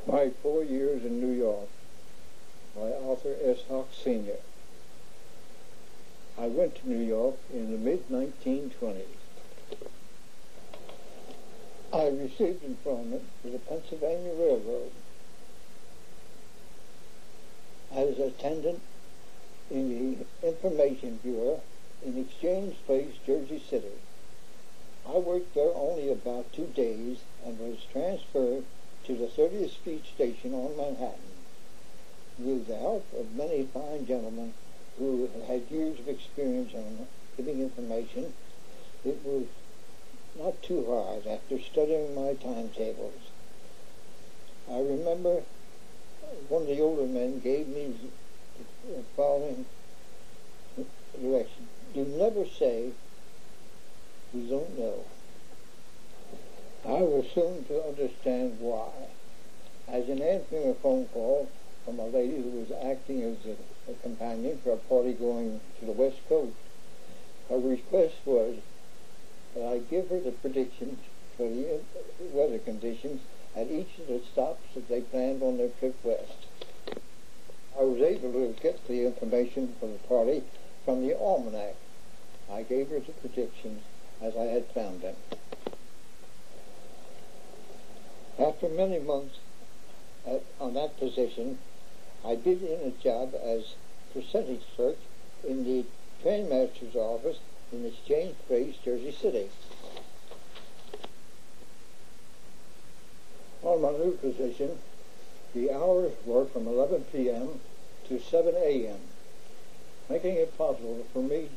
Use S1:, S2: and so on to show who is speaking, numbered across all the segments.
S1: My 4 Years in New York by Arthur S. Hawke Sr. I went to New York in the mid-1920s. I received employment with the Pennsylvania Railroad as attendant in the Information Bureau in Exchange Place, Jersey City. I worked there only about 2 days and was transferred to the 30th Street Station on Manhattan. With the help of many fine gentlemen who had years of experience on giving information, it was not too hard after studying my timetables. I remember one of the older men gave me the following direction: do never say we don't know. I was soon to understand why. As in answering a phone call from a lady who was acting as a companion for a party going to the West Coast, her request was that I give her the predictions for the weather conditions at each of the stops that they planned on their trip west. I was able to get the information for the party from the almanac. I gave her the predictions as I had found them. After many months on that position, I did in a job as percentage clerk in the trainmaster's office in Exchange Place, Jersey City. On my new position, the hours were from 11 p.m. to 7 a.m., making it possible for me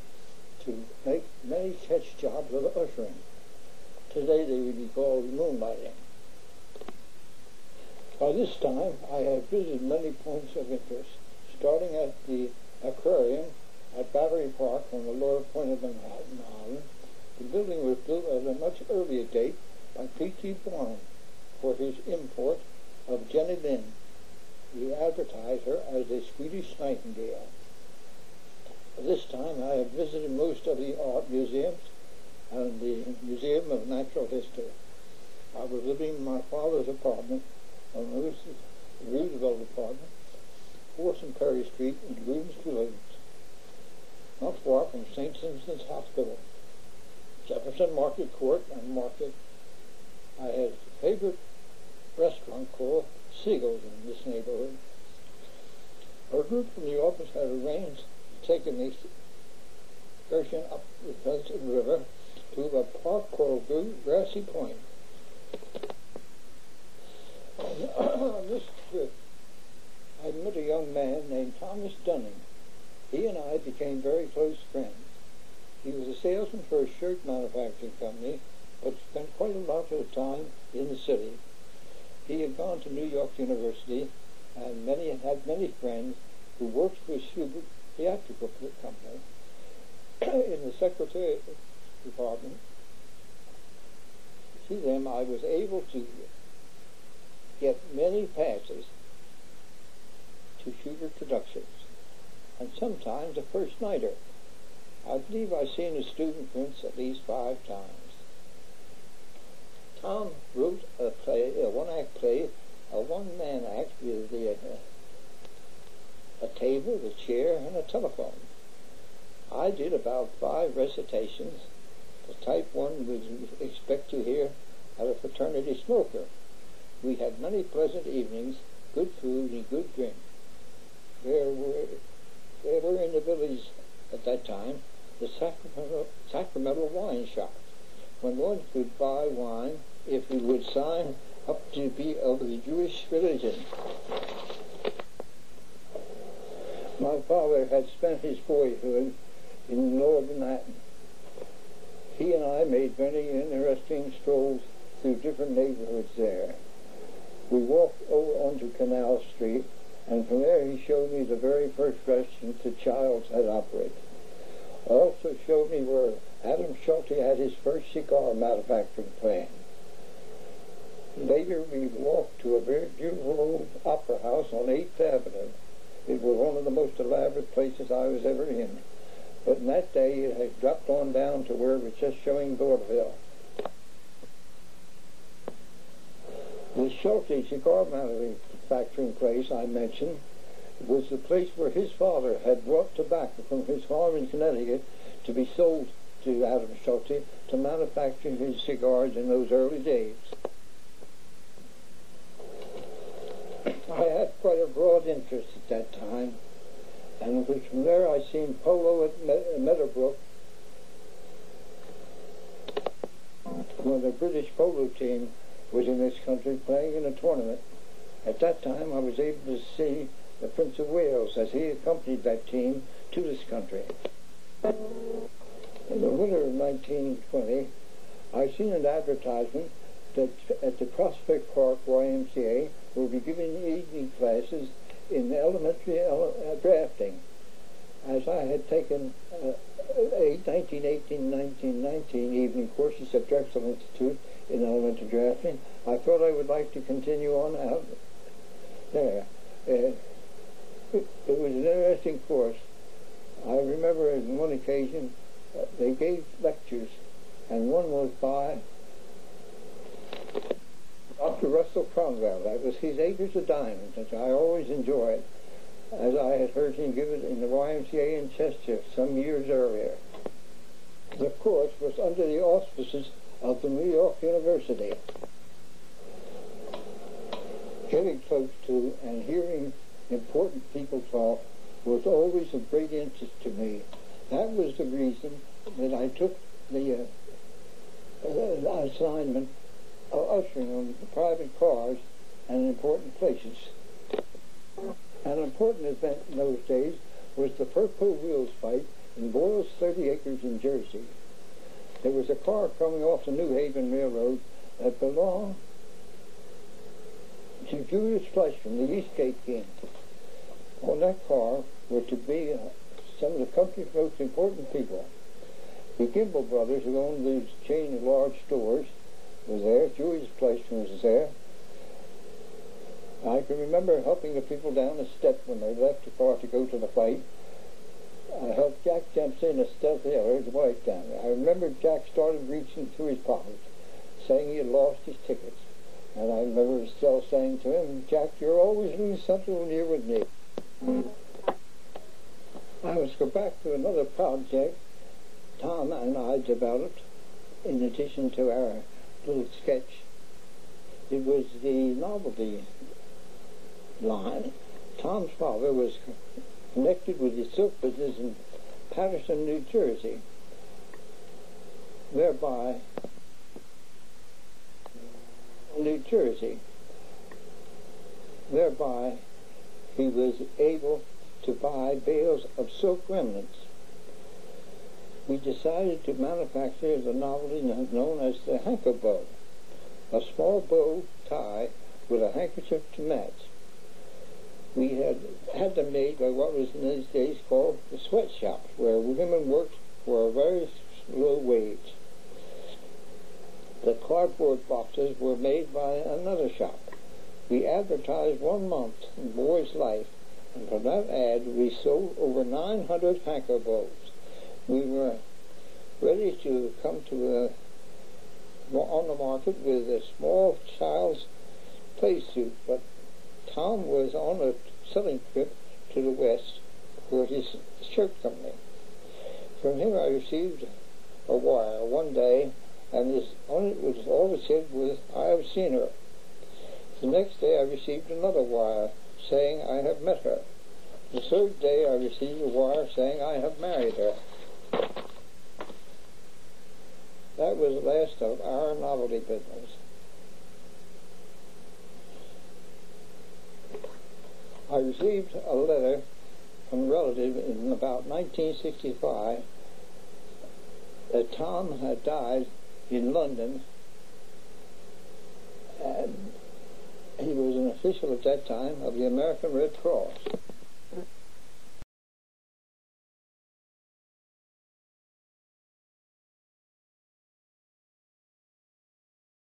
S1: to make many catch jobs of ushering. Today they would be called moonlighting. By this time, I had visited many points of interest, starting at the aquarium at Battery Park on the lower point of Manhattan Island. The building was built at a much earlier date by P.T. Barnum for his import of Jenny Lind. He advertised her as a Swedish Nightingale. At this time, I had visited most of the art museums and the Museum of Natural History. I was living in my father's apartment on the Roosevelt apartment, 4th and Perry Street in Rooms to Live, not far from St. Simpson's Hospital, Jefferson Market Court and Market. I had a favorite restaurant called Siegel's in this neighborhood. Our group from the office had arranged to take an excursion up the Hudson River to a park called Grassy Point. On this trip, I met a young man named Thomas Dunning. He and I became very close friends. He was a salesman for a shirt manufacturing company, but spent quite a lot of time in the city. He had gone to New York University and had many friends who worked for Schubert Theatrical Company in the secretariat department. To them, I was able to get many passes to Schubert Productions, and sometimes a first nighter. I believe I've seen a student prince at least 5 times. Tom wrote a play, a one-act play, a one-man act with a table, a chair, and a telephone. I did about 5 recitations, the type one would expect to hear at a fraternity smoker. We had many pleasant evenings, good food, and good drink. There were in the village at that time the Sacramento wine shop, when one could buy wine if he would sign up to be of the Jewish religion. My father had spent his boyhood in Lower Manhattan. He and I made many interesting strolls through different neighborhoods there. We walked over onto Canal Street, and from there he showed me the very first restaurant that Childs had operated. Also showed me where Adam Schulte had his first cigar manufacturing plant. Later we walked to a very beautiful old opera house on 8th Avenue. It was one of the most elaborate places I was ever in. But in that day it had dropped on down to where it was just showing vaudeville. The Schulte cigar manufacturing place I mentioned was the place where his father had brought tobacco from his farm in Connecticut to be sold to Adam Schulte to manufacture his cigars in those early days. I had quite a broad interest at that time, and it was from there I seen polo at Meadowbrook, when the British polo team was in this country playing in a tournament. At that time I was able to see the Prince of Wales as he accompanied that team to this country. In the winter of 1920, I seen an advertisement that at the Prospect Park YMCA will be giving evening classes in elementary drafting. As I had taken 1918-1919 evening courses at Drexel Institute in elementary drafting, I thought I would like to continue on out there. It was an interesting course. I remember on one occasion they gave lectures, and one was by Dr. Russell Cromwell. That was his Acres of Diamonds, which I always enjoyed, as I had heard him give it in the YMCA in Chester some years earlier. The course was under the auspices of the New York University. Getting close to and hearing important people talk was always of great interest to me. That was the reason that I took the assignment of ushering on the private cars and important places. An important event in those days was the Purple Wheels fight in Boyle's 30 Acres in Jersey. There was a car coming off the New Haven Railroad that belonged to Julius Flesch from the Eastgate King. On that car were to be some of the country's most important people. The Gimbel brothers, who owned this chain of large stores, was there. Julius Flesch was there. I can remember helping the people down the step when they left the car to go to the fight. I helped Jack Dempsey and Estelle Taylor, his wife, down there. I remember Jack started reaching through his pockets, saying he had lost his tickets. And I remember Estelle saying to him, "Jack, you're always doing something when you're with me." I must go back to another project Tom and I developed in addition to our little sketch. It was the novelty line. Tom's father was connected with the silk business in Paterson, New Jersey, thereby he was able to buy bales of silk remnants. We decided to manufacture the novelty known as the hanker bow, a small bow tie with a handkerchief to match. We had them made by what was in those days called the sweatshops, where women worked for a very low wage. The cardboard boxes were made by another shop. We advertised 1 month in Boy's Life, and from that ad we sold over 900 hanker bows. We were ready to come to on the market with a small child's play suit, but Tom was on a selling trip to the West for his shirt company. From him I received a wire one day, and all it said was, "I have seen her." The next day I received another wire saying, "I have met her." The third day I received a wire saying, "I have married her." That was the last of our novelty business. I received a letter from a relative in about 1965 that Tom had died in London, and he was an official at that time of the American Red Cross.